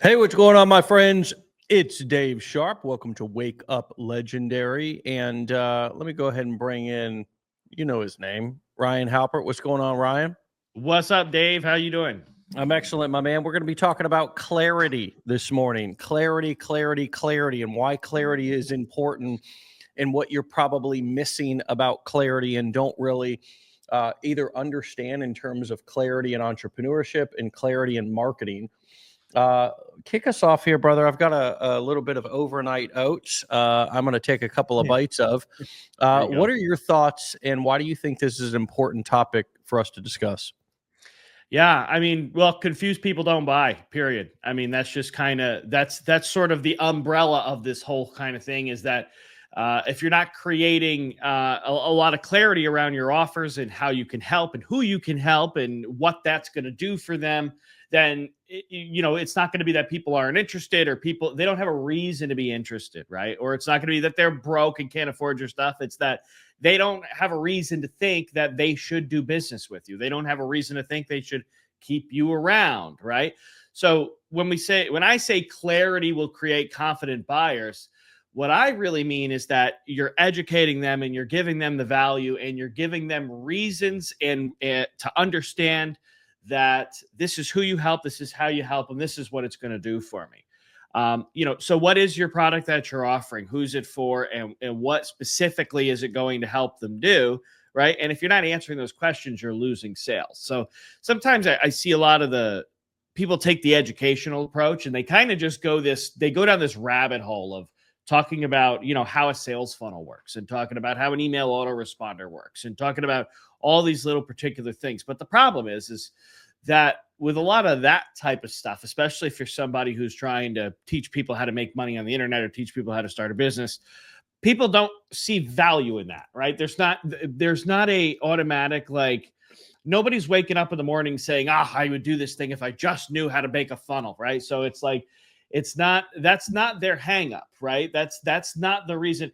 Hey, what's going on, my friends? It's Dave Sharpe. Welcome to Wake Up Legendary. And let me go ahead and bring in, you know his name, Ryan Halpert. What's going on, Ryan? What's up, Dave? How you doing? I'm excellent, my man. We're going to be talking about clarity this morning. Clarity, clarity, clarity, and why clarity is important and what you're probably missing about clarity and don't really either understand in terms of clarity in entrepreneurship and clarity in marketing. Kick us off here, brother. I've got a little bit of overnight oats. I'm going to take a couple of bites of. There you What go. are your thoughts, and why do you think this is an important topic for us to discuss? Yeah, I mean, well, confused people don't buy, period. I mean, that's just kind of that's sort of the umbrella of this whole kind of thing is that if you're not creating a lot of clarity around your offers and how you can help and who you can help and what that's going to do for them, then it's not going to be that people aren't interested or people they don't have a reason to be interested, right? Or it's not going to be that they're broke and can't afford your stuff. It's that they don't have a reason to think that they should do business with you. They don't have a reason to think they should keep you around, right? So when I say clarity will create confident buyers, what I really mean is that you're educating them and you're giving them the value and you're giving them reasons and to understand that this is who you help, this is how you help, and this is what it's going to do for me. So what is your product that you're offering? Who's it for? And what specifically is it going to help them do? Right. And if you're not answering those questions, you're losing sales. So sometimes I see a lot of the people take the educational approach and they kind of just they go down this rabbit hole of talking about, how a sales funnel works and talking about how an email autoresponder works and talking about all these little particular things. But the problem is that with a lot of that type of stuff, especially if you're somebody who's trying to teach people how to make money on the internet or teach people how to start a business, people don't see value in that, right? There's not a automatic, like, nobody's waking up in the morning saying, I would do this thing if I just knew how to make a funnel, right? So it's like, that's not their hang up, right? That's not the reason.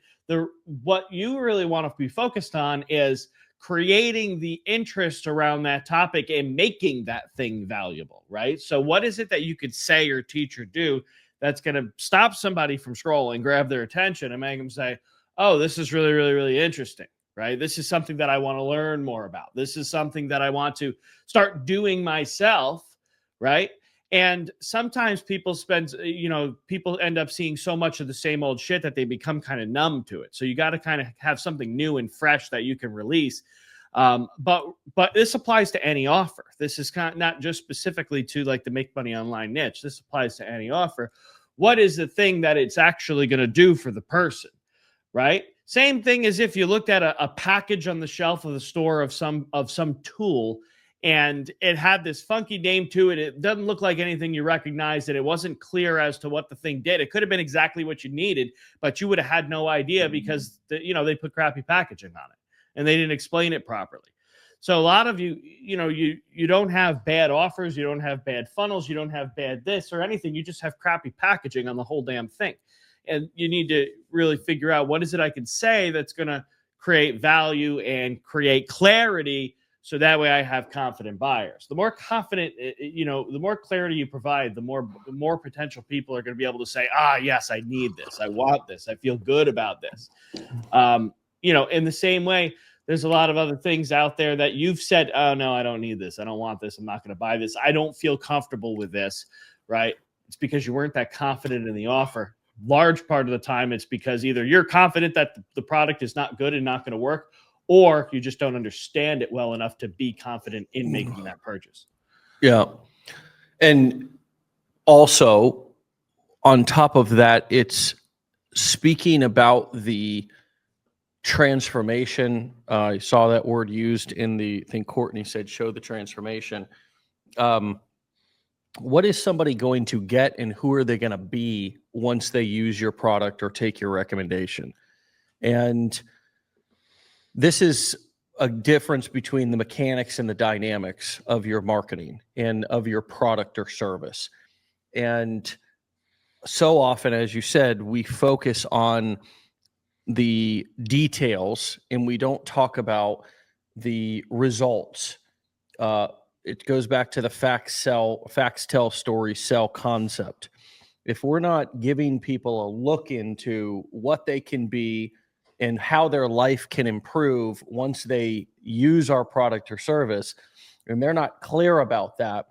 What you really want to be focused on is creating the interest around that topic and making that thing valuable, right? So what is it that you could say or teach or do that's going to stop somebody from scrolling, grab their attention and make them say, oh, this is really, really, really interesting, right? This is something that I want to learn more about. This is something that I want to start doing myself, right? And sometimes people people end up seeing so much of the same old shit that they become kind of numb to it. So you got to kind of have something new and fresh that you can release. But this applies to any offer. This is not just specifically to like the make money online niche. This applies to any offer. What is the thing that it's actually going to do for the person, right? Same thing as if you looked at a package on the shelf of the store of some tool and it had this funky name to it. It doesn't look like anything you recognize, and it wasn't clear as to what the thing did. It could have been exactly what you needed, but you would have had no idea because they put crappy packaging on it and they didn't explain it properly. So a lot of you don't have bad offers, you don't have bad funnels, you don't have bad this or anything. You just have crappy packaging on the whole damn thing. And you need to really figure out what is it I can say that's going to create value and create clarity. So that way I have confident buyers. The more confident, the more clarity you provide, the more potential people are going to be able to say, yes, I need this. I want this. I feel good about this. In the same way, there's a lot of other things out there that you've said, oh, no, I don't need this. I don't want this. I'm not going to buy this. I don't feel comfortable with this, right? It's because you weren't that confident in the offer. Large part of the time, it's because either you're confident that the product is not good and not going to work, or you just don't understand it well enough to be confident in making that purchase. Yeah. And also, on top of that, it's speaking about the transformation. I saw that word used in I think Courtney said, show the transformation. What is somebody going to get and who are they going to be once they use your product or take your recommendation? And this is a difference between the mechanics and the dynamics of your marketing and of your product or service. And so often, as you said, we focus on the details and we don't talk about the results. It goes back to the facts tell, stories sell concept. if we're not giving people a look into what they can be and how their life can improve once they use our product or service, and they're not clear about that,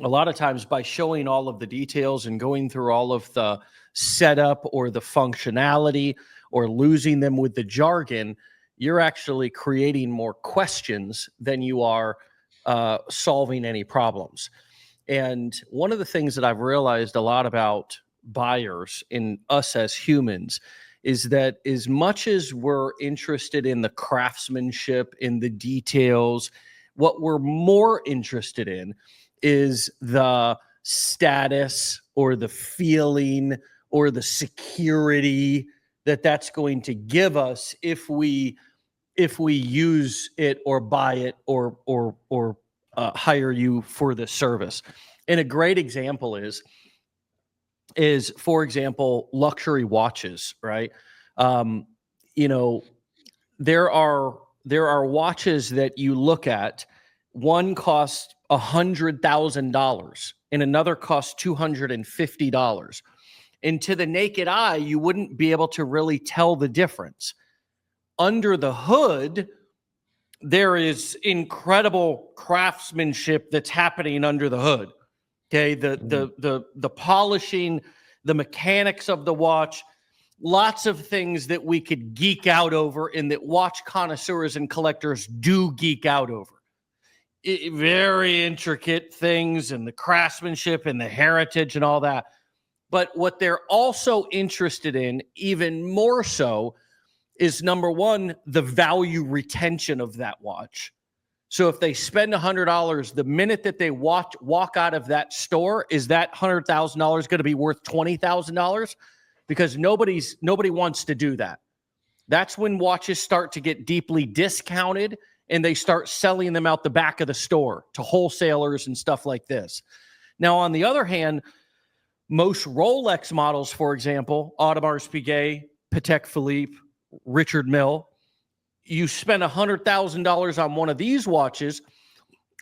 a lot of times by showing all of the details and going through all of the setup or the functionality or losing them with the jargon, you're actually creating more questions than you are solving any problems. And one of the things that I've realized a lot about buyers in us as humans is that as much as we're interested in the craftsmanship, in the details, what we're more interested in is the status or the feeling or the security that that's going to give us if we use it or buy it or hire you for the service. And a great example is for example, luxury watches, right? You know, there are watches that you look at, one costs $100,000 and another costs $250. And to the naked eye, you wouldn't be able to really tell the difference. Under the hood, there is incredible craftsmanship that's happening under the hood. Okay, the polishing, the mechanics of the watch, lots of things that we could geek out over and that watch connoisseurs and collectors do geek out over. Very intricate things and the craftsmanship and the heritage and all that. But what they're also interested in, even more so, is number one, the value retention of that watch. So if they spend $100, the minute that they walk out of that store, is that $100,000 going to be worth $20,000? Because nobody wants to do that. That's when watches start to get deeply discounted and they start selling them out the back of the store to wholesalers and stuff like this. Now, on the other hand, most Rolex models, for example, Audemars Piguet, Patek Philippe, Richard Mille, you spend $100,000 on one of these watches,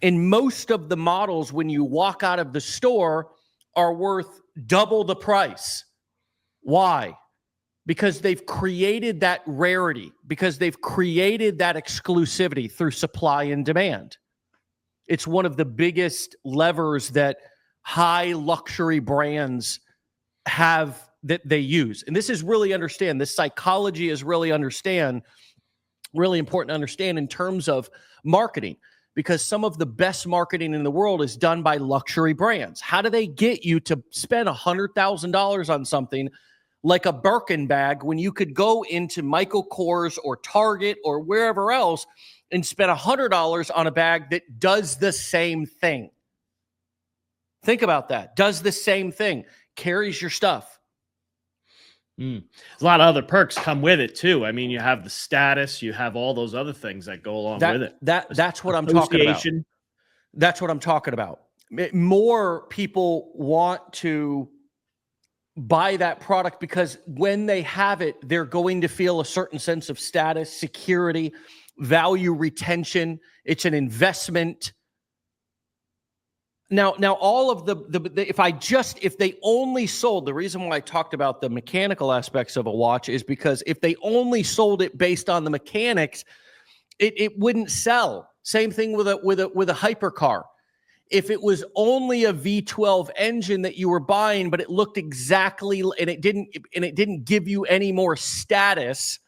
and most of the models, when you walk out of the store, are worth double the price. Why? Because they've created that rarity, because they've created that exclusivity through supply and demand. It's one of the biggest levers that high luxury brands have that they use. And this is really understand, this psychology is really important to understand in terms of marketing, because some of the best marketing in the world is done by luxury brands. How do they get you to spend $100,000 on something like a Birkin bag when you could go into Michael Kors or Target or wherever else and spend $100 on a bag that does the same thing? Think about that. Does the same thing, carries your stuff. A lot of other perks come with it too. I mean, you have the status, you have all those other things that go along with it. That's what I'm talking about. That's what I'm talking about. More people want to buy that product because when they have it, they're going to feel a certain sense of status, security, value retention. It's an investment. Now, all of if they only sold, the reason why I talked about the mechanical aspects of a watch is because if they only sold it based on the mechanics, it wouldn't sell. Same thing with a hypercar. If it was only a V12 engine that you were buying, but it looked exactly, and it didn't give you any more status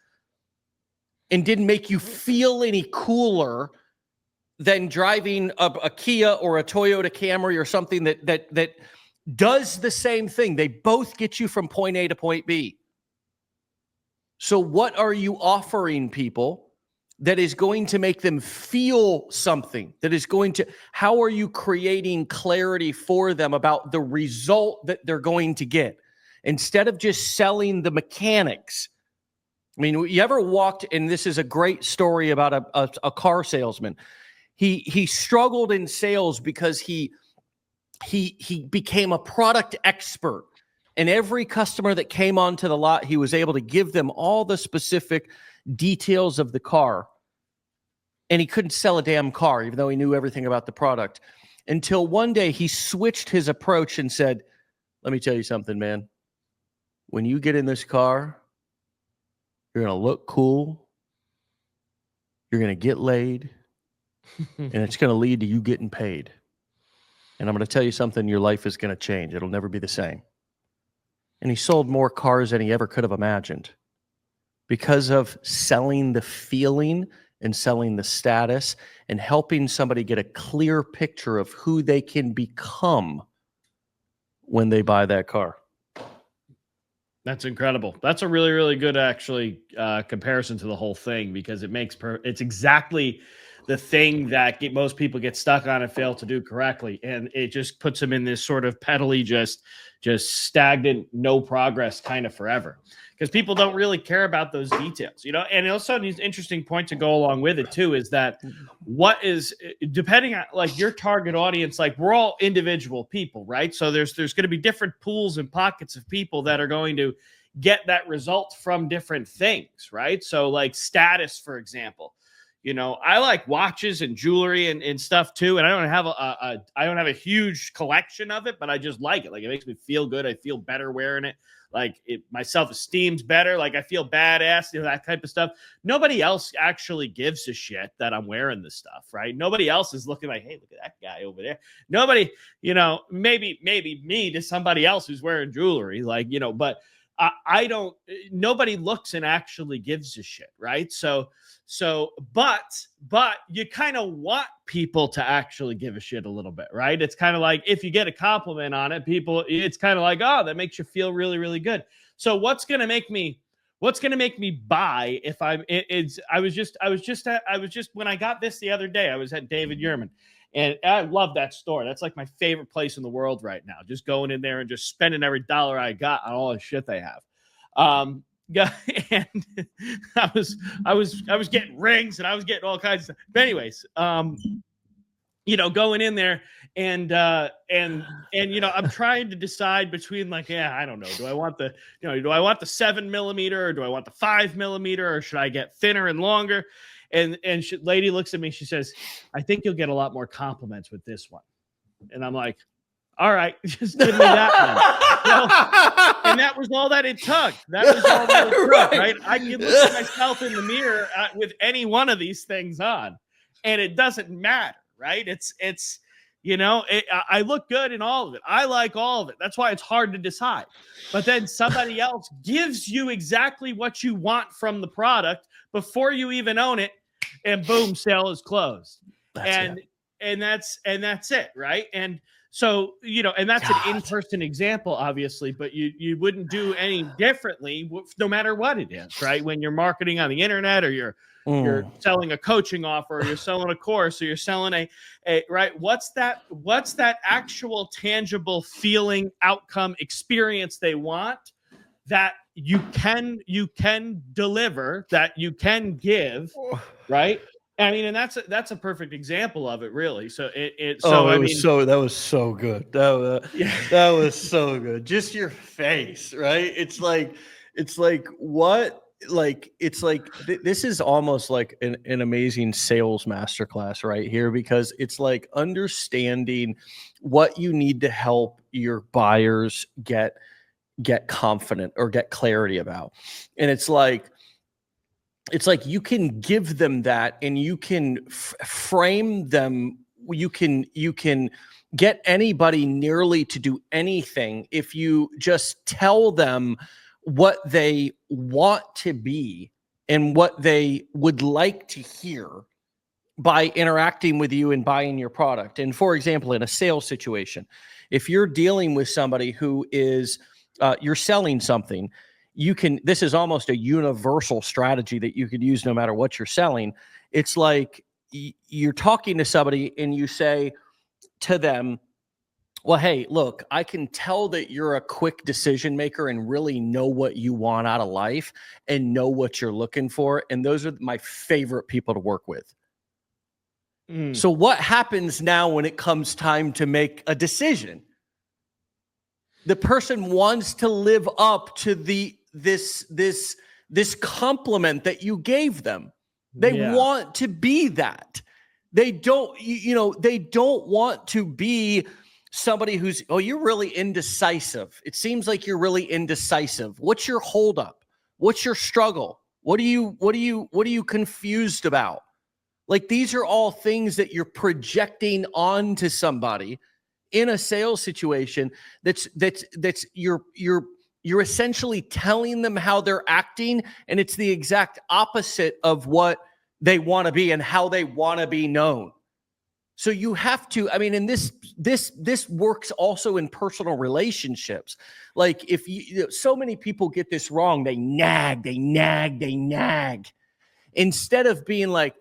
and didn't make you feel any cooler than driving a Kia or a Toyota Camry or something that does the same thing. They both get you from point A to point B. So what are you offering people that is going to make them feel something, how are you creating clarity for them about the result that they're going to get instead of just selling the mechanics? I mean, you ever walked, and this is a great story about a car salesman. He struggled in sales because he became a product expert, and every customer that came onto the lot, he was able to give them all the specific details of the car, and he couldn't sell a damn car, even though he knew everything about the product, until one day he switched his approach and said, let me tell you something, man. When you get in this car, you're going to look cool. You're going to get laid. And it's going to lead to you getting paid. And I'm going to tell you something, your life is going to change. It'll never be the same. And he sold more cars than he ever could have imagined because of selling the feeling and selling the status and helping somebody get a clear picture of who they can become when they buy that car. That's incredible. That's a really, really good actually comparison to the whole thing, because it makes it's exactly the thing that most people get stuck on and fail to do correctly, and it just puts them in this sort of pedally, just stagnant, no progress kind of forever, because people don't really care about those details, you know. And also, an interesting point to go along with it too is that what is, depending on like your target audience, like we're all individual people, right? So there's going to be different pools and pockets of people that are going to get that result from different things, right? So like status, for example. You know, I like watches and jewelry and stuff too. And I don't have I don't have a huge collection of it, but I just like it. Like, it makes me feel good. I feel better wearing it. Like, my self-esteem's better. Like, I feel badass, you know, that type of stuff. Nobody else actually gives a shit that I'm wearing this stuff, right? Nobody else is looking like, hey, look at that guy over there. Nobody, you know, maybe me to somebody else who's wearing jewelry, like, you know, but I don't, nobody looks and actually gives a shit, right? But you kind of want people to actually give a shit a little bit, right? It's kind of like, if you get a compliment on it, people, it's kind of like, oh, that makes you feel really, really good. So what's going to make me buy if I was just when I got this the other day, I was at David Yurman, and I love that store. That's like my favorite place in the world right now. Just going in there and just spending every dollar I got on all the shit they have. And I was getting rings, and I was getting all kinds of stuff. But anyways, you know, going in there and you know, I'm trying to decide between, like, yeah, I don't know. Do I want the 7mm, or do I want the 5mm, or should I get thinner and longer? And lady looks at me, she says, I think you'll get a lot more compliments with this one. And I'm like, all right, just give me that one. You know? And that was all that it took. That was all that it took, right? I can look at myself in the mirror with any one of these things on, and it doesn't matter, right? It's you know, I look good in all of it. I like all of it. That's why it's hard to decide. But then somebody else gives you exactly what you want from the product before you even own it, and boom, sale is closed. And that's it, right? And so, you know, and that's an in-person example, obviously, but you wouldn't do any differently no matter what it is, right? When you're marketing on the internet, or you're selling a coaching offer, or you're selling a course, or you're selling a right? What's that actual tangible feeling, outcome, experience they want that you can deliver, that you can give, right? I mean, and that's a perfect example of it, really. So that was so good. That was so good. Just your face, right? It's like what? Like, it's like this is almost like an amazing sales masterclass right here, because it's like understanding what you need to help your buyers get confident or get clarity about. And it's like you can give them that, and you can frame them. You can get anybody nearly to do anything if you just tell them what they want to be and what they would like to hear by interacting with you and buying your product. And for example, in a sales situation, if you're dealing with somebody who is you're selling something, this is almost a universal strategy that you could use no matter what you're selling. It's like you're talking to somebody and you say to them, well, hey, look, I can tell that you're a quick decision maker and really know what you want out of life and know what you're looking for. And those are my favorite people to work with. So what happens now when it comes time to make a decision? The person wants to live up to this compliment that you gave them. They want to be that. They don't, they don't want to be somebody who's, oh, you're really indecisive. It seems like you're really indecisive. What's your holdup? What's your struggle? What are you confused about? Like, these are all things that you're projecting onto somebody in a sales situation. That's you're essentially telling them how they're acting, and it's the exact opposite of what they want to be and how they want to be known. So you have to, I mean, and this works also in personal relationships. Like, if so many people get this wrong, they nag. Instead of being like,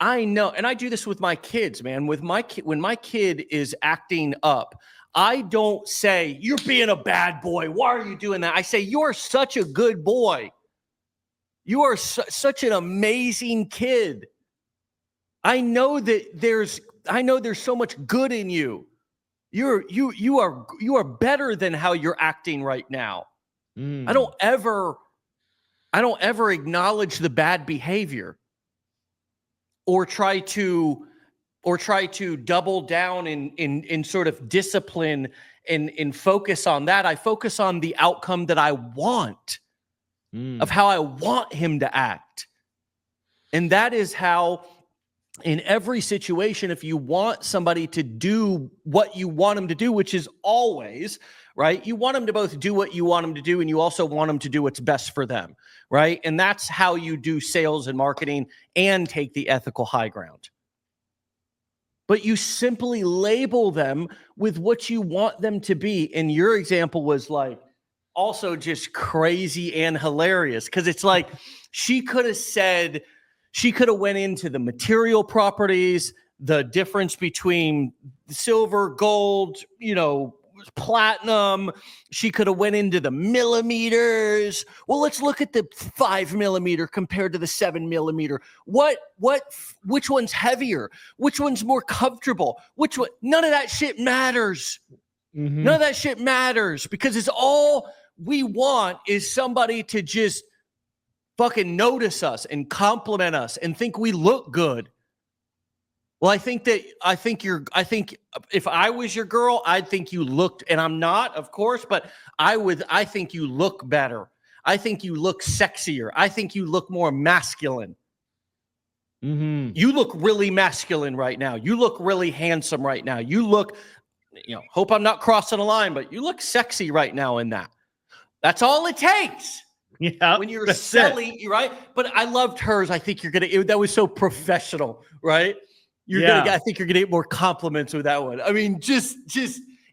I know, and I do this with my kids, man. With my kid, when my kid is acting up, I don't say, you're being a bad boy. Why are you doing that? I say, you're such a good boy. You are such an amazing kid. I know there's so much good in you. You are better than how you're acting right now. I don't ever acknowledge the bad behavior or try to double down in sort of discipline and focus on that. I focus on the outcome that I want, of how I want him to act. And that is how, in every situation, if you want somebody to do what you want them to do, which is always, right? You want them to both do what you want them to do, and you also want them to do what's best for them, right? And that's how you do sales and marketing and take the ethical high ground. But you simply label them with what you want them to be. And your example was like also just crazy and hilarious, because it's like she could have went into the material properties, the difference between silver, gold, platinum. She could have went into the millimeters. Well, let's look at the 5 millimeter compared to the 7 millimeter. Which one's heavier? Which one's more comfortable? None of that shit matters. Mm-hmm. None of that shit matters, because it's all we want is somebody to just fucking notice us and compliment us and think we look good. Well, I think if I was your girl, I'd think you looked, and I'm not, of course, but I think you look better. I think you look sexier. I think you look more masculine. Mm-hmm. You look really masculine right now. You look really handsome right now. You look, hope I'm not crossing a line, but you look sexy right now in that. That's all it takes. Yeah, when you're selling, right? But I loved hers. I think that was so professional, right? I think you're gonna get more compliments with that one. I mean, just,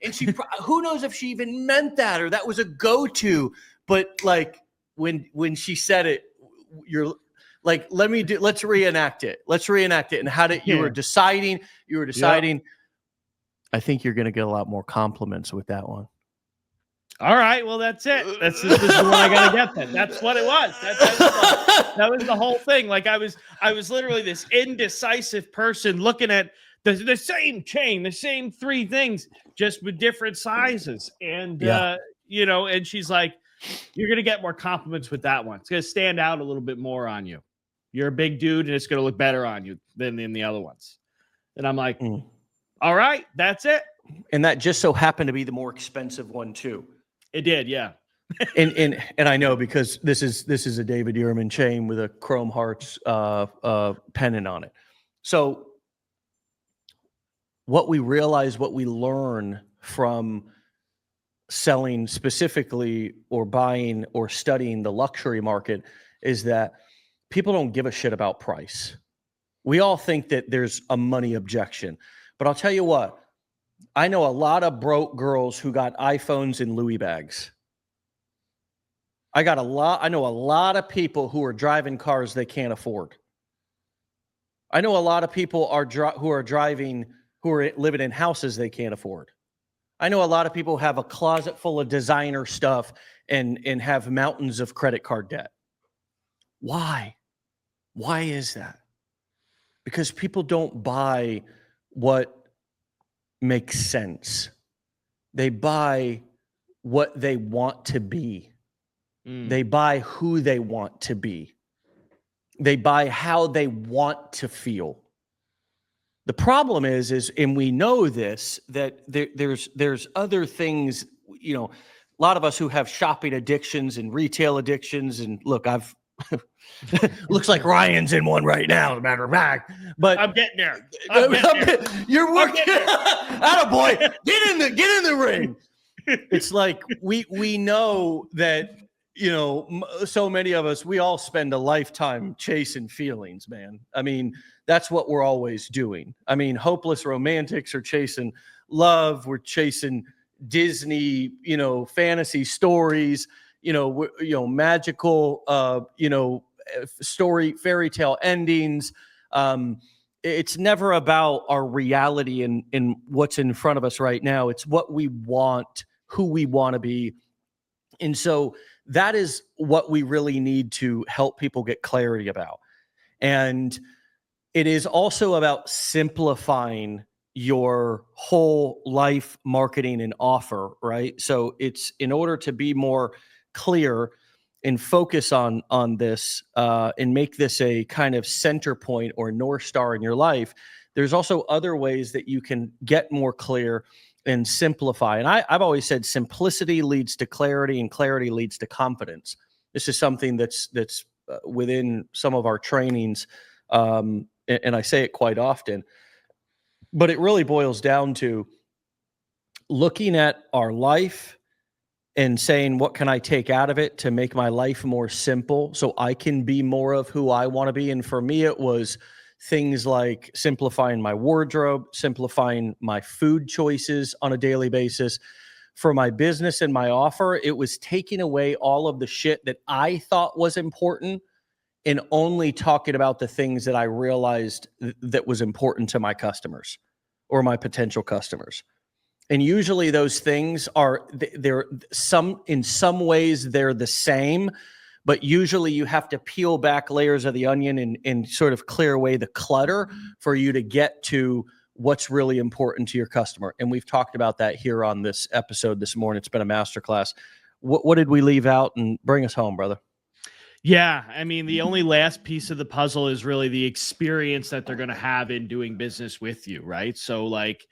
and she, who knows if she even meant that or that was a go-to. But like when she said it, you're like, let's reenact it. And how did you were deciding? Yep. I think you're gonna get a lot more compliments with that one. All right, well, that's it. This is the one I gotta get then. That's what it was. That was the whole thing. Like I was literally this indecisive person looking at the same chain, the same 3 things, just with different sizes. And and she's like, you're gonna get more compliments with that one. It's gonna stand out a little bit more on you. You're a big dude, and it's gonna look better on you than in the other ones. And I'm like, all right, that's it. And that just so happened to be the more expensive one too. It did, yeah. and I know, because this is a David Yurman chain with a Chrome Hearts pennant on it. So what we learn from selling specifically or buying or studying the luxury market is that people don't give a shit about price. We all think that there's a money objection, but I'll tell you what. I know a lot of broke girls who got iPhones in Louis bags. I know a lot of people who are driving cars they can't afford. I know a lot of people who are living in houses they can't afford. I know a lot of people have a closet full of designer stuff and have mountains of credit card debt. Why? Why is that? Because people don't buy what makes sense. They buy what they want to be. They buy who they want to be. They buy how they want to feel. The problem is, and we know this, that there's other things, you know, a lot of us who have shopping addictions and retail addictions. And look, I've, looks like Ryan's in one right now, as a matter of fact, but I'm getting there. I'm getting there. You're working. Attaboy. Get in the ring. It's like, we know that, you know, so many of us, we all spend a lifetime chasing feelings, man. I mean, that's what we're always doing. I mean, hopeless romantics are chasing love. We're chasing Disney, you know, fantasy stories, you know, magical, fairy tale endings. It's never about our reality and what's in front of us right now. It's what we want, who we want to be. And so that is what we really need to help people get clarity about. And it is also about simplifying your whole life marketing and offer, right? So it's in order to be more clear and focus on this and make this a kind of center point or North Star in your life. There's also other ways that you can get more clear and simplify. And I've always said simplicity leads to clarity, and clarity leads to confidence. This is something that's within some of our trainings, and I say it quite often. But it really boils down to looking at our life and saying, what can I take out of it to make my life more simple so I can be more of who I want to be? And for me, it was things like simplifying my wardrobe, simplifying my food choices on a daily basis. For my business and my offer, it was taking away all of the shit that I thought was important and only talking about the things that I realized that was important to my customers or my potential customers. And usually those things are, in some ways they're the same, but usually you have to peel back layers of the onion and sort of clear away the clutter for you to get to what's really important to your customer. And we've talked about that here on this episode this morning. It's been a masterclass. What did we leave out? And bring us home, brother. Yeah, I mean, the only last piece of the puzzle is really the experience that they're going to have in doing business with you, right? So, like,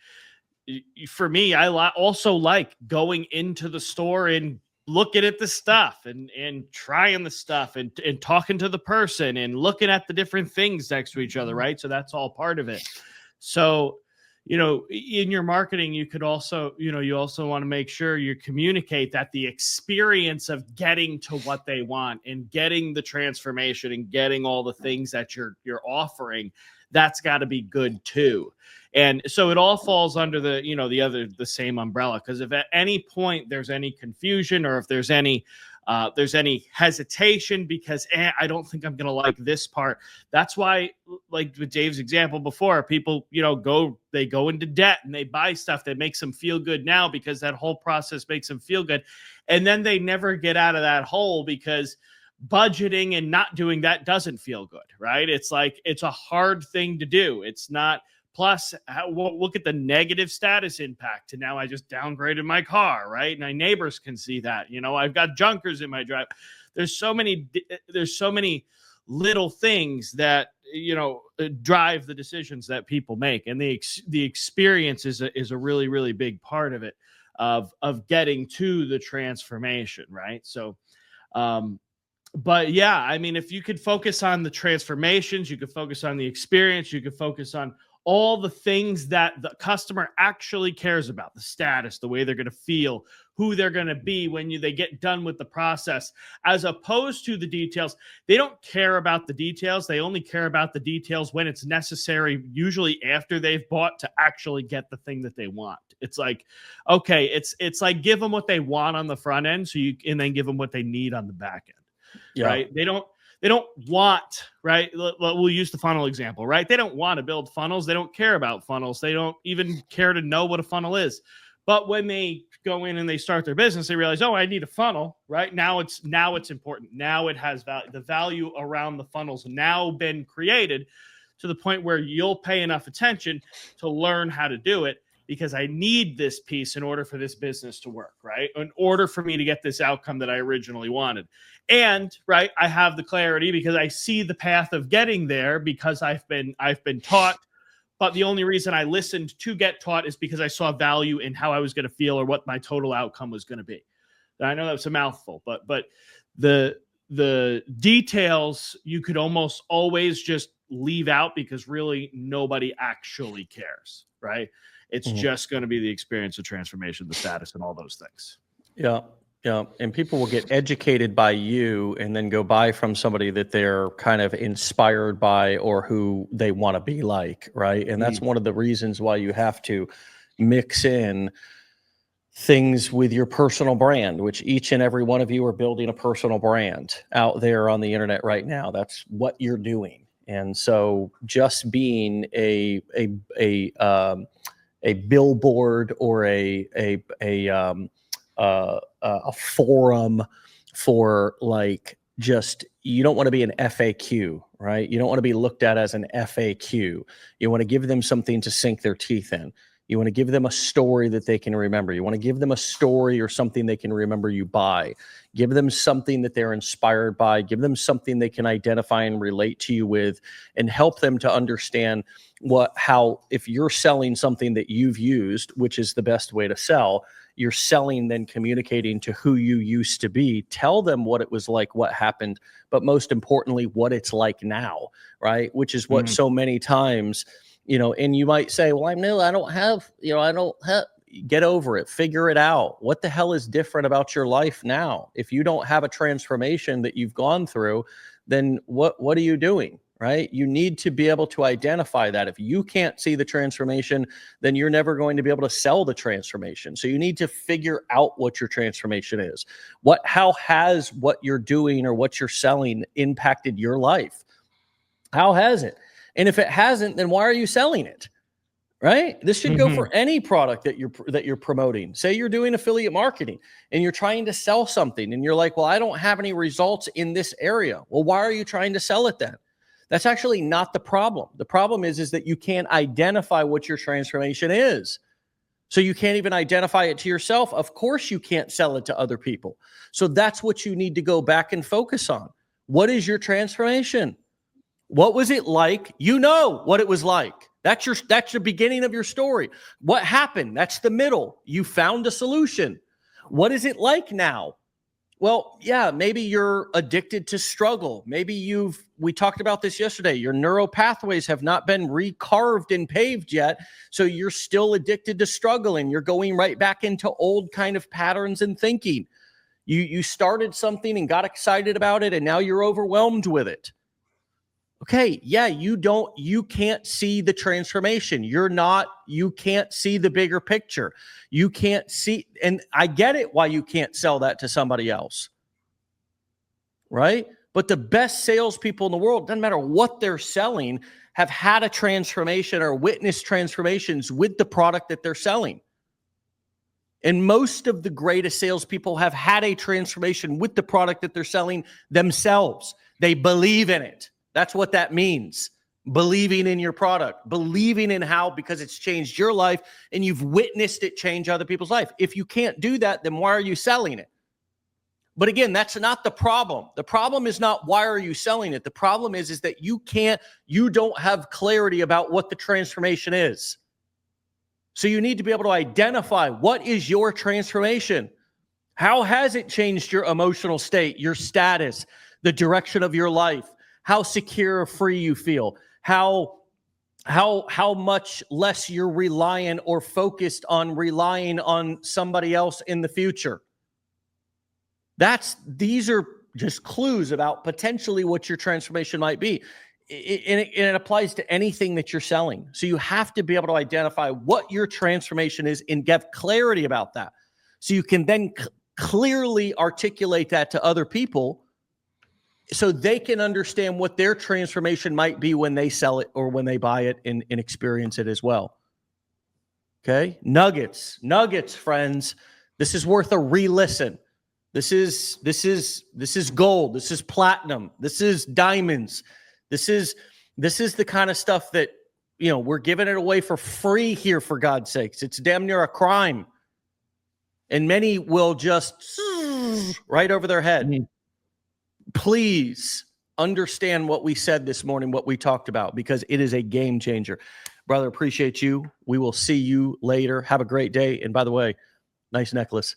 for me, I also like going into the store and looking at the stuff and trying the stuff and talking to the person and looking at the different things next to each other, right? So that's all part of it. So, you know, in your marketing, you could also, you know, you also want to make sure you communicate that the experience of getting to what they want and getting the transformation and getting all the things that you're offering, that's got to be good too. And so it all falls under the, you know, the same umbrella. Because if at any point there's any confusion or if there's any hesitation because I don't think I'm going to like this part. That's why, like with Dave's example before, people, you know, they go into debt and they buy stuff that makes them feel good now because that whole process makes them feel good. And then they never get out of that hole because budgeting and not doing that doesn't feel good, right? It's like, it's a hard thing to do. It's not. Plus, look at the negative status impact. And now I just downgraded my car, right? And my neighbors can see that. You know, I've got junkers in my drive. There's so many little things that, you know, drive the decisions that people make. And the experience is a really, really big part of it, of getting to the transformation, right? So, but yeah, I mean, if you could focus on the transformations, you could focus on the experience, you could focus on all the things that the customer actually cares about, the status, the way they're going to feel, who they're going to be when they get done with the process, as opposed to the details. They don't care about the details. They only care about the details when it's necessary, usually after they've bought, to actually get the thing that they want. It's like, okay, it's like give them what they want on the front end and then give them what they need on the back end. Yeah. Right? They don't want, right? We'll use the funnel example, right? They don't want to build funnels. They don't care about funnels. They don't even care to know what a funnel is. But when they go in and they start their business, they realize, oh, I need a funnel, right? Now it's important. Now it has value. The value around the funnel's now been created to the point where you'll pay enough attention to learn how to do it, because I need this piece in order for this business to work, right? In order for me to get this outcome that I originally wanted. And, right, I have the clarity because I see the path of getting there because I've been taught But the only reason I listened to get taught is because I saw value in how I was going to feel or what my total outcome was going to be. And I know that's a mouthful, but the details you could almost always just leave out because really nobody actually cares, right? It's just going to be the experience of transformation, the status, and all those things. Yeah. Yeah. And people will get educated by you and then go buy from somebody that they're kind of inspired by or who they want to be like, right? And that's one of the reasons why you have to mix in things with your personal brand, which each and every one of you are building a personal brand out there on the internet right now. That's what you're doing. And so just being a billboard or a forum for like, just, you don't want to be an FAQ, right? You don't want to be looked at as an FAQ. You want to give them something to sink their teeth in. You want to give them a story that they can remember. You want to give them a story or something they can remember you by. Give them something that they're inspired by. Give them something they can identify and relate to you with, and help them to understand how, if you're selling something that you've used, which is the best way to sell, you're selling, then communicating to who you used to be. Tell them what it was like, what happened, but most importantly, what it's like now, right? Which is what so many times, and you might say, well, I don't have, get over it, figure it out. What the hell is different about your life now? If you don't have a transformation that you've gone through, then what are you doing? Right? You need to be able to identify that. If you can't see the transformation, then you're never going to be able to sell the transformation. So you need to figure out what your transformation is. How has what you're doing or what you're selling impacted your life? How has it? And if it hasn't, then why are you selling it? Right? This should go for any product that you're promoting. Say you're doing affiliate marketing and you're trying to sell something and you're like, well, I don't have any results in this area. Well, why are you trying to sell it then? That's actually not the problem. The problem is that you can't identify what your transformation is. So you can't even identify it to yourself. Of course, you can't sell it to other people. So that's what you need to go back and focus on. What is your transformation? What was it like? You know what it was like. That's your beginning of your story. What happened? That's the middle. You found a solution. What is it like now? Well, yeah, maybe you're addicted to struggle. Maybe we talked about this yesterday. Your neural pathways have not been recarved and paved yet. So you're still addicted to struggling. You're going right back into old kind of patterns and thinking. You started something and got excited about it, and now you're overwhelmed with it. Okay, yeah, you can't see the transformation. You can't see the bigger picture. You can't see, and I get it why you can't sell that to somebody else, right? But the best salespeople in the world, doesn't matter what they're selling, have had a transformation or witnessed transformations with the product that they're selling. And most of the greatest salespeople have had a transformation with the product that they're selling themselves. They believe in it. That's what that means. Believing in your product, believing in how, because it's changed your life and you've witnessed it change other people's life. If you can't do that, then why are you selling it? But again, that's not the problem. The problem is not why are you selling it? The problem is that you don't have clarity about what the transformation is. So you need to be able to identify what is your transformation. How has it changed your emotional state, your status, the direction of your life? How secure or free you feel, how much less you're reliant or focused on relying on somebody else in the future. These are just clues about potentially what your transformation might be. And it applies to anything that you're selling. So you have to be able to identify what your transformation is and get clarity about that. So you can then clearly articulate that to other people, so they can understand what their transformation might be when they sell it or when they buy it and experience it as well. Okay. Nuggets, friends. This is worth a re-listen. This is gold. This is platinum. This is diamonds. This is the kind of stuff that, we're giving it away for free here, for God's sakes. It's damn near a crime. And many will just right over their head. Please understand what we said this morning, what we talked about, because it is a game changer. Brother, appreciate you. We will see you later. Have a great day. And by the way, nice necklace.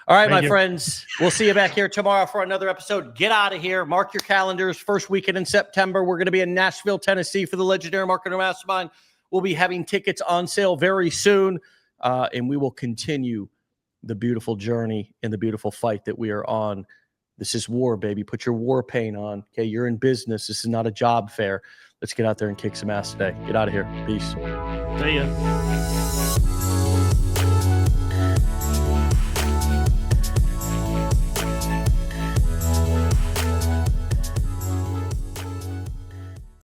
All right, Thank my you. friends, we'll see you back here tomorrow for another episode. Get out of here. Mark your calendars. First weekend in September, we're going to be in Nashville, Tennessee for the Legendary Marketer Mastermind. We'll be having tickets on sale very soon, and we will continue the beautiful journey and the beautiful fight that we are on. This is war, baby. Put your war paint on. Okay, you're in business. This is not a job fair. Let's get out there and kick some ass today. Get out of here. Peace. See ya.